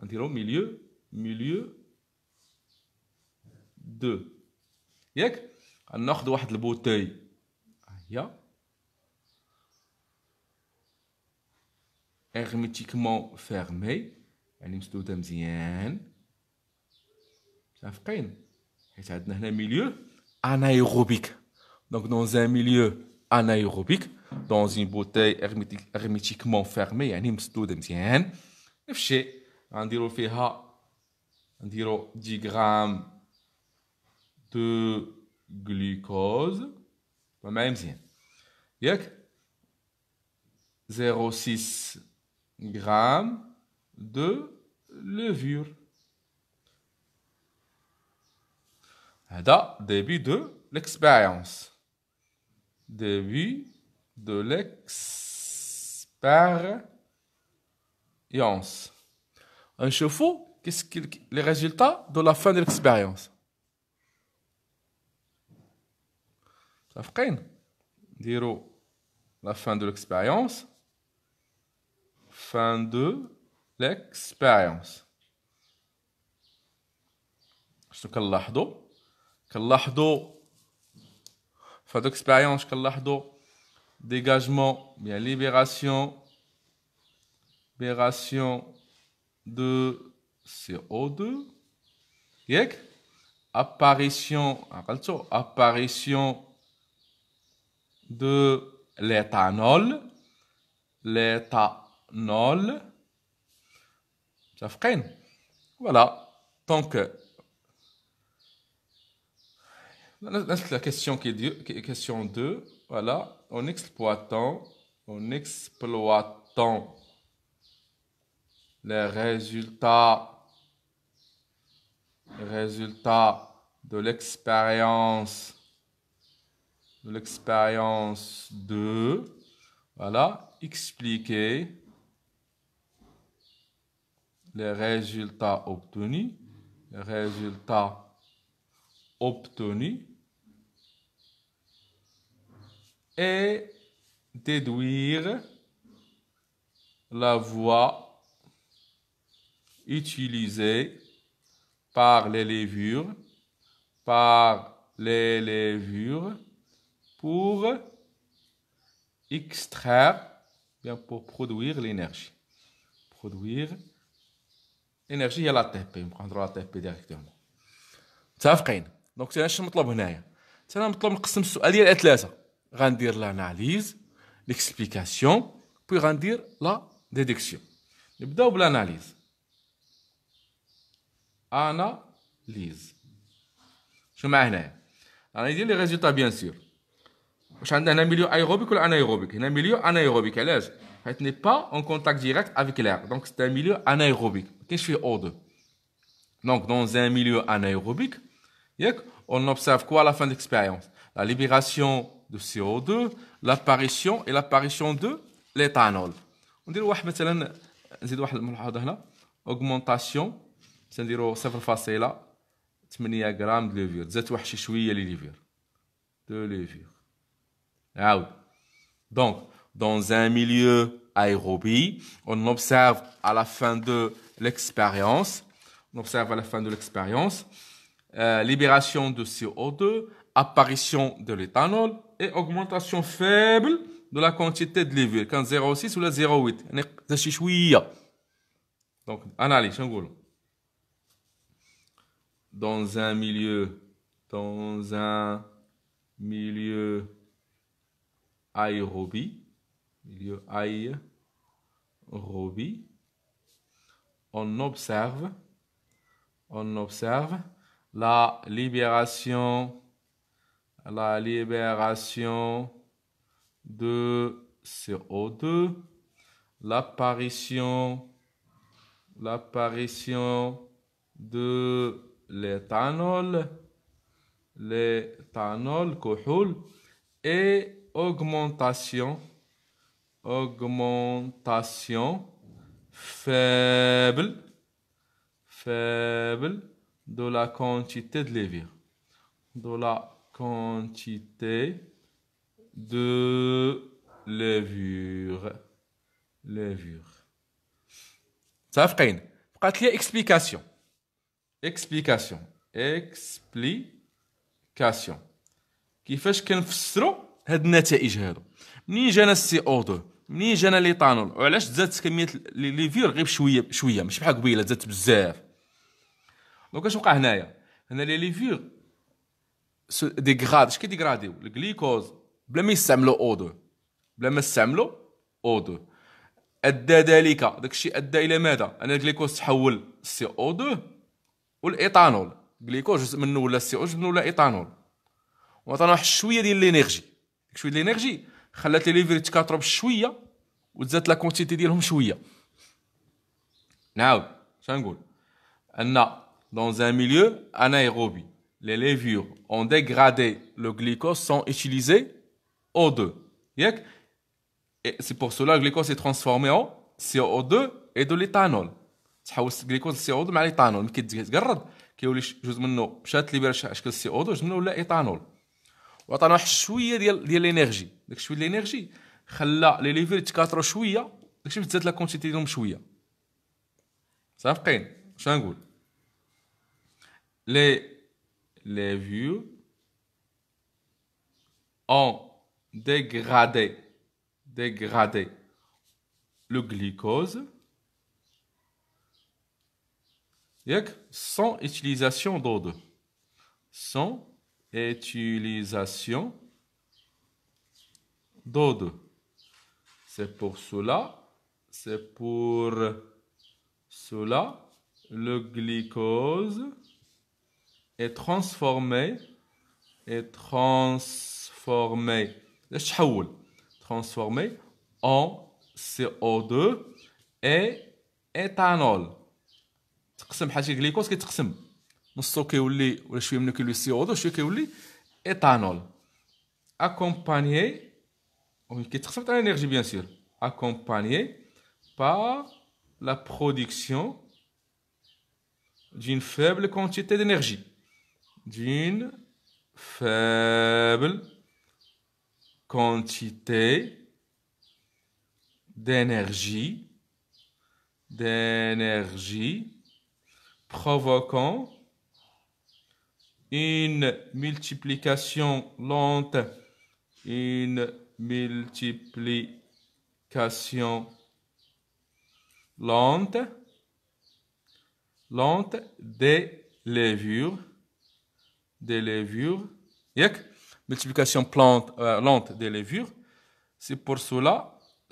نديرو milieu de ياك ناخذ واحد البوتاي هي hermétiquement fermé يعني مسدودة مزيان متفقين حيت عندنا هنا milieu anaérobique donc dans un milieu anaérobique dans une bouteille hermétiquement fermée يعني مسدودة مزيان نفس الشيء غنديرو فيها نديرو 10 غرام de glucose معايا مزيان ياك 0,6 grammes de levure. هذا début de l'expérience. Début de l'expérience. نشوفوا qu'est-ce que les résultats de la fin de l'expérience. متفقين؟ نديرو la fin de l'expérience. Fin de l'expérience. شنو كنلاحظوا fin de l'expérience كنلاحظوا dégagement bien libération de CO2 ياك apparition de l'éthanol متفقين voilà donc la question 2 voilà en exploitant les résultats de l'expérience 2 voilà expliquer les résultats obtenus et déduire la voie utilisée par les levures pour extraire, bien pour produire l'énergie. L'énergie هي l'ATP، نقدروا l'ATP directement. متفقين؟ دونك انا شنو مطلوب هنايا؟ انا مطلوب نقسم السؤال ديال ثلاثة، غندير l'analyse، l'explication، puis غندير la déduction. نبداو بالاناليز. اناليز. شنو مع هنايا؟ انا ندير لي ريزولطا بيان سور. واش عندنا هنا ميليو ايروبيك ولا انايروبيك؟ هنا ميليو انايروبيك، علاش؟ حيت ني با اون كونتاكت ديريكت افيك l'air، دونك سي ان ميليو انايروبيك، مكاينش فيه O2. دونك دون ان ميليو انايروبيك ياك on observe quoi à la fin de l'expérience? La libération de CO2, l'apparition de l'éthanol. ندير واحد مثلا، نزيد واحد الملاحظه هنا، augmentation نديرو 0.8 غرام د ليفير، زادت واحد شويه لي ليفير دو ليفير. عاود donc dans un milieu aérobie on observe à la fin de l'expérience libération de CO2, apparition de l'éthanol et augmentation faible de la quantité de levure كان 0,6 ولا 0,8 يعني زاد شي شويه. donc analyse شنو نقولوا dans un milieu aérobie on observe la libération de CO2, l'apparition de l'éthanol, كحول et augmentation faible de la quantité de levure. متفقين؟ بقات لي explication. Explication. Explication. كيفاش كنفسروا هاد النتائج هادو؟ منين جانا السي او 2، منين جانا ليطانول، وعلاش زادت كميه لي فير غير بشويه بشويه، ماشي بحال قبيله زادت بزاف. دونك اش وقع هنايا؟ هنا لي فير ديغراد. اش كيديغراديو؟ الجليكوز بلا ما يستعملوا او 2، بلا ما يستعملوا او 2. ادى ذلك داكشي ادى الى ماذا؟ ان الجليكوز تحول سي او 2 والايثانول. الجليكوز جزء منه ولا سي او، جزء منه ولا ايثانول، وعطانا واحد شويه ديال لينيرجي. شويه ديال لينيرجي خلات لي ليفر يتكاثروا بشويه وتزادت لا كونتيتي ديالهم شويه. نعاود اش غنقول؟ ان dans un milieu anaérobie les levures ont dégradé le glucose sont utilisés O2. ياك؟ Et c'est pour cela que le glucose est transformé en CO2 et de l'éthanol. تحول الجليكوز CO2 مع الايثانول. ملي كيتقرد كيولي جزء منه مشات لي على شكل CO2، جزء منه ولا ايثانول، وعطانا واحد شويه ديال الانرجي. داك شويه ديال الانرجي خلى لي ليفر يتكاثروا شويه، داكشي تزاد لا كونتيتي ديالهم شويه. صافقين اش غنقول؟ Les levures ont dégradé le glucose sans utilisation d'eau. Sans utilisation d'eau. C'est pour cela le glucose est transformé en CO2 et éthanol. تقسم بحال شي جليكوز كيتقسم، نصو كيولي ولا شويه منه كيولي CO2، شويه كيولي éthanol. Accompagné كيتقسم تاع الانرجي بيان سور، accompagné par la production d'une faible quantité d'énergie. D'une faible quantité d'énergie provoquant une multiplication lente des levures. Multiplication lente des levures. C'est pour cela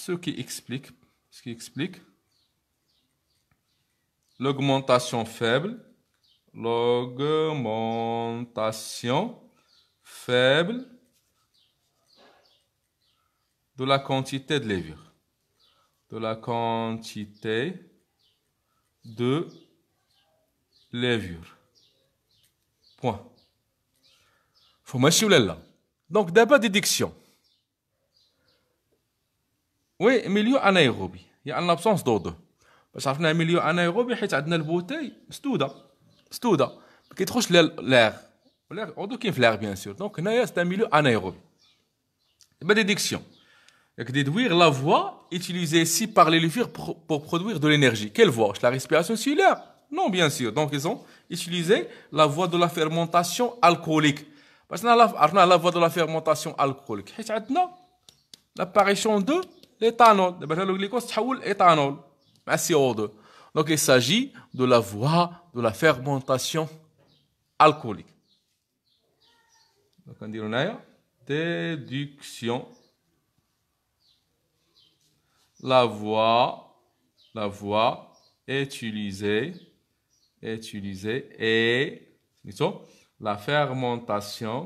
ce qui explique l'augmentation faible de la quantité de levure. Point. Faut ماشي ولا لا؟ دونك دابا ديديكسيون. وي ميليو انايروبي هي ان لابسونس دو. باش عرفنا ميليو انايروبي حيت عندنا البوتاي مسدوده ما كيدخلش لاغ، والاغ اودو كاين في لاغ بيان سور. دونك هنايا سي ان ميليو انايروبي. دابا ديديكسيون. Déduire la voie utilisée ici par les levures pour produire de l'énergie. Quelle voie? La respiration cellulaire? Non, bien sûr. Donc, ils ont utilisé la voie de la fermentation alcoolique. Parce que la voie de la fermentation alcoolique, l'apparition de l'éthanol. Le glucose تحول l'éthanol à CO2. Donc, il s'agit de la voie de la fermentation alcoolique. Donc, on dit déduction. La voie utilisée est la fermentation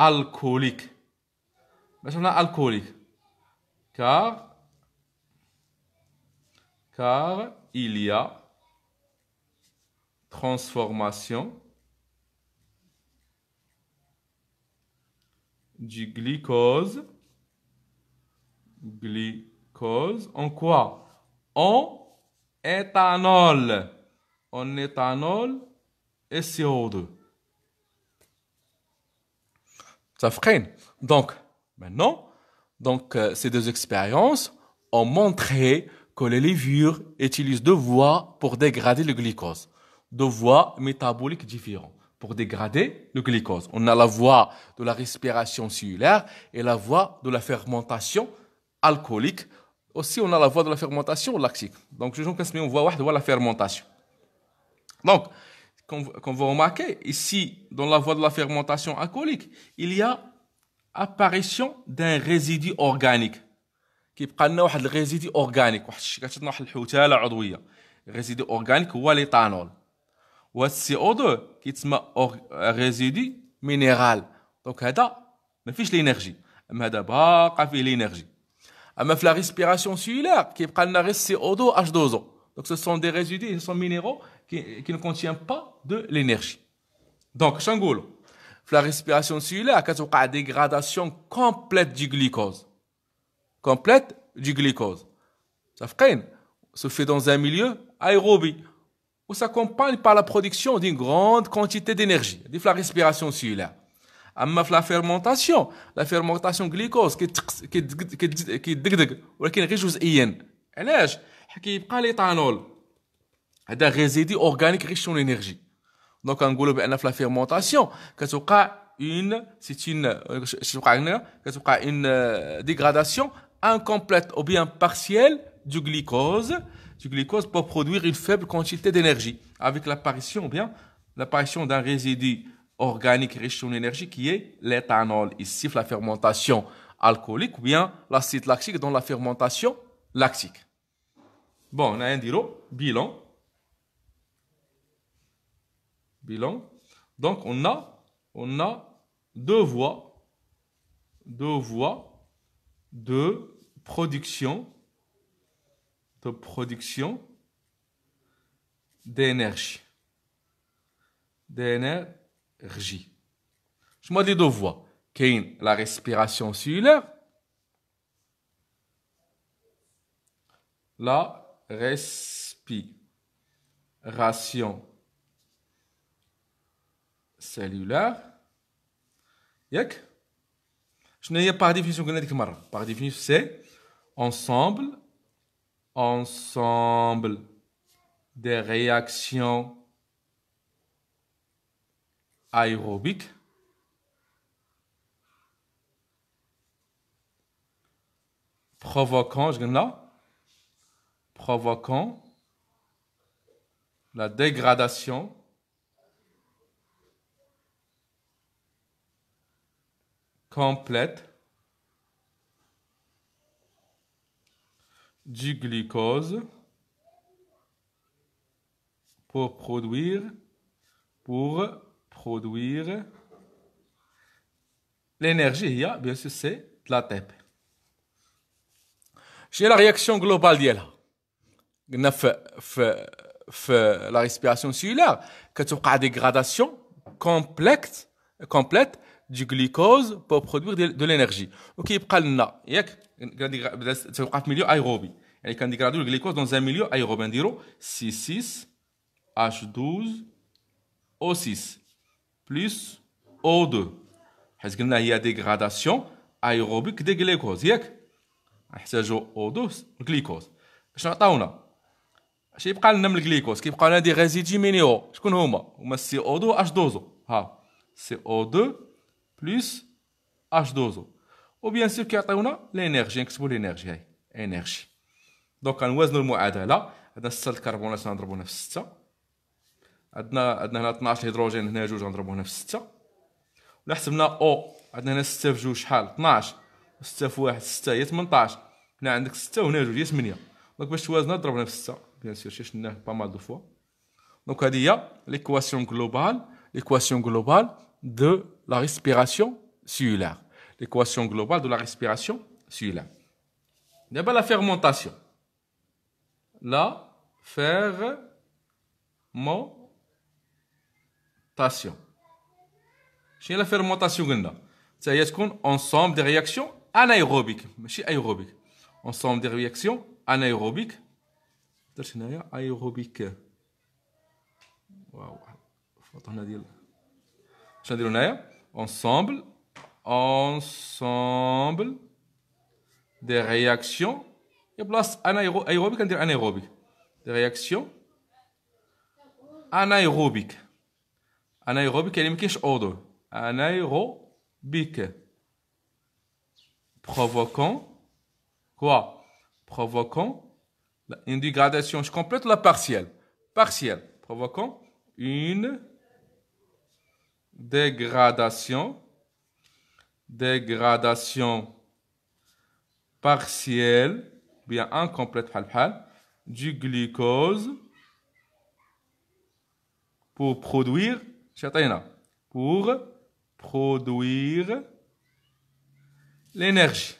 alcoolique. Mais on a alcoolique car il y a transformation du glucose en quoi? En éthanol. En éthanol et CO2. Ça fait. Donc, maintenant, Donc, ces deux expériences ont montré que les levures utilisent deux voies pour dégrader le glucose. Deux voies métaboliques différentes pour dégrader le glucose. On a la voie de la respiration cellulaire et la voie de la fermentation alcoolique. Aussi, on a la voie de la fermentation lactique. Donc, je pense qu'on voit la fermentation. Donc, comme vous remarquez, ici, dans la voie de la fermentation alcoolique, il y a apparition d'un résidu organique. كيبقى لنا واحد الريزيدي اورغانيك واحد الشيء كتعطينا واحد الحوتاله عضويه الريزيدي اورغانيك هو ليتانول وهاد السي او 2 كيتسمى ريزيدي مينيرال دونك هذا ما فيش لينيرجي اما هذا باقا فيه لينيرجي اما في لا ريسبيراسيون سيلولار كيبقى لنا غير سي او 2 اش 2 او دونك سو سون دي ريزيدي سون مينيرaux qui ne contient pas de l'énergie donc اش نقولوا في لا ريسبيراسيون سيلولار كتوقع ديغراداسيون كومبليت دو غلوكوز complète du glucose. Ça se fait dans un milieu aérobie où s'accompagne par la production d'une grande quantité d'énergie, de la respiration cellulaire. أما في la fermentation glucose كيدقدق ولكن غير جزئيا. علاش؟ كيبقى ليتانول هذا ريزيدي اورغانيك ريش اون انرجي. دونك نقولوا بان في لا فيرمونطاسيون كتوقع une dégradation incomplète ou bien partielle du glucose pour produire une faible quantité d'énergie avec l'apparition d'un résidu organique riche en énergie qui est l'éthanol ici la fermentation alcoolique ou bien l'acide lactique dans la fermentation lactique. Bon, on a un bilan. Donc on a deux voies de production d'énergie. Je me dis deux voies. Qu'il y a la respiration cellulaire. La respiration cellulaire. Yak? Je n'ai pas de définition que nous avons. Par définition, c'est ensemble des réactions aérobiques provoquant la dégradation complète du glucose pour produire l'énergie. Bien sûr, c'est de l'ATP. J'ai la réaction globale ديالها. قلنا في la respiration cellulaire كتوقع dégradation complète du glucose pour produire de l'énergie. وكيبقى لنا ياك توقع في milieu aérobie. يعني كنديغرادو le glucose dans un milieu aérobie. نديرو C6H12O6 plus O2. حيت قلنا هي dégradation aérobique دي glucose ياك نحتاجو O2 الجليكوز. شنو عطاونا؟ اش يبقى لنا من الجليكوز؟ كيبقى لنا دي ريزيدي مينيرو. شكون هما CO2H2O. ها CO2 plus H2O. وبيان سور كيعطيونا لينيرجي. نكتبو لينيرجي هاي انرجي. دونك كنوازنو المعادله. عندنا 6 الكربونات نضربو هنا في 6. عندنا هنا 12 الهيدروجين هنا 2 غنضربو هنا في 6. ولا حسبنا او عندنا هنا 6 في 2 شحال 12 6 في 1 6 هي 18. هنا عندك 6 وهنا 2 هي 8. دونك باش توازنها ضربنا في 6 بيان سور شفناه با مال دو فوا. دونك هذه هي l'équation globale de la respiration cellulaire. L'équation globale de la respiration cellulaire. D'abord la fermentation. La fermentation. شنو la fermentation قلنا؟ حتى هي تكون ensemble des réactions anaérobiques ماشي aérobiques. Ensemble des réactions anaérobiques. درت هنايا aérobique. واو فوطنا ديال شنو نديرو هنايا؟ ensemble des réactions. Et place anaérobique, on dit anaérobique. Des réactions anaérobiques. Anaérobique, elle est O2. Anaérobique. Provoquant quoi? Provoquant une dégradation complète ou la partielle? Partielle. Provoquant une dégradation partielle, bien incomplète, du glucose pour produire l'énergie.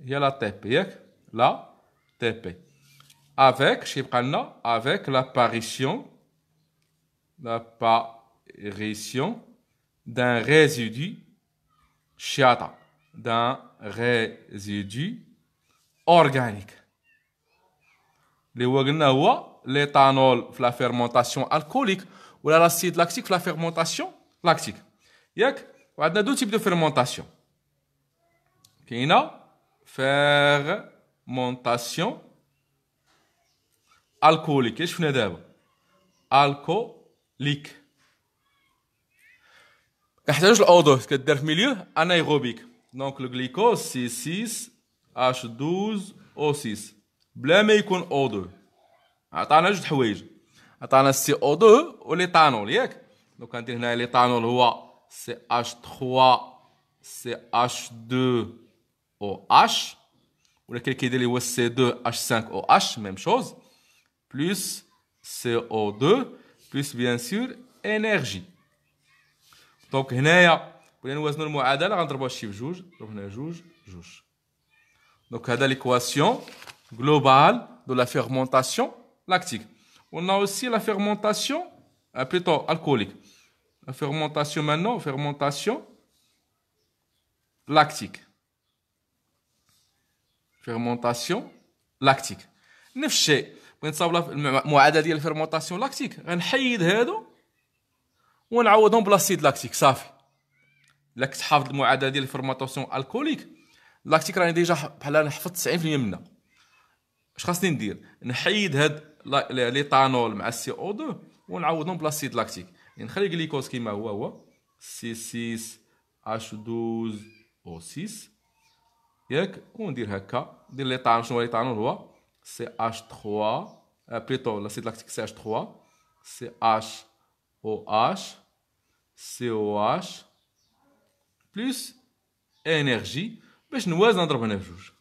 Il y a la TP, la TP. Avec l'apparition d'un résidu chiata, d'un résidu organique. L'éthanol dans la fermentation alcoolique ou l'acide lactique dans la fermentation lactique. Il y a deux types de fermentation. Il y a fermentation alcoolique. Qu'est-ce que je fais? Alcoolique. نحتاج الأوضو كدير في milieu anaérobique. Donc le glucose c'est 6H12O6 بلا ما يكون O2. عطانا جوج حوايج. عطانا CO2 والإيثانول ياك. دونك غندير هنا الإيثانول هو CH3CH2OH ولكن كيدير لي هو C2H5OH même chose plus CO2 plus bien sûr énergie. Donc هنايا بغينا نوازنوا المعادله غنضربوها شي بجوج نضرب هنا جوج. Donc هذا l'équation globale de la fermentation lactique. On a aussi la fermentation plutôt alcoolique. La fermentation maintenant, fermentation lactique. Fermentation lactique. نفس الشيء بغيت نصاوب المعادله ديال الفيرمونطاسيون لاكتيك غنحيد هادو ونعوضهم بلاسيد لاكتيك صافي. الا كنت حافظ المعادله ديال الفيرمونطاسيون الكوليك لاكتيك راني ديجا بحال حفظت 90% منها. اش خاصني ندير؟ نحيد هاد ليتانول مع السي او 2 ونعوضهم بلاسيد لاكتيك. يعني نخلي الجليكوز كيما هو C6H12O6 ياك وندير هكا ندير ليتانول. شنو هو ليتانول؟ هو CH3 plutôt l'acide lactique CH3 CHOH COH plus énergie باش نوازن نضرب هنا بجوج.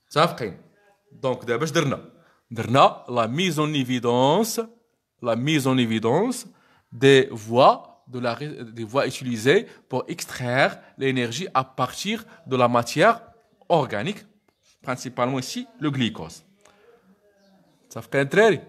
متفقين؟ دونك دابا اش درنا la mise en évidence des voies utilisées pour extraire l'énergie à partir de la matière organique, principalement ici le glucose. Ça fait un trait.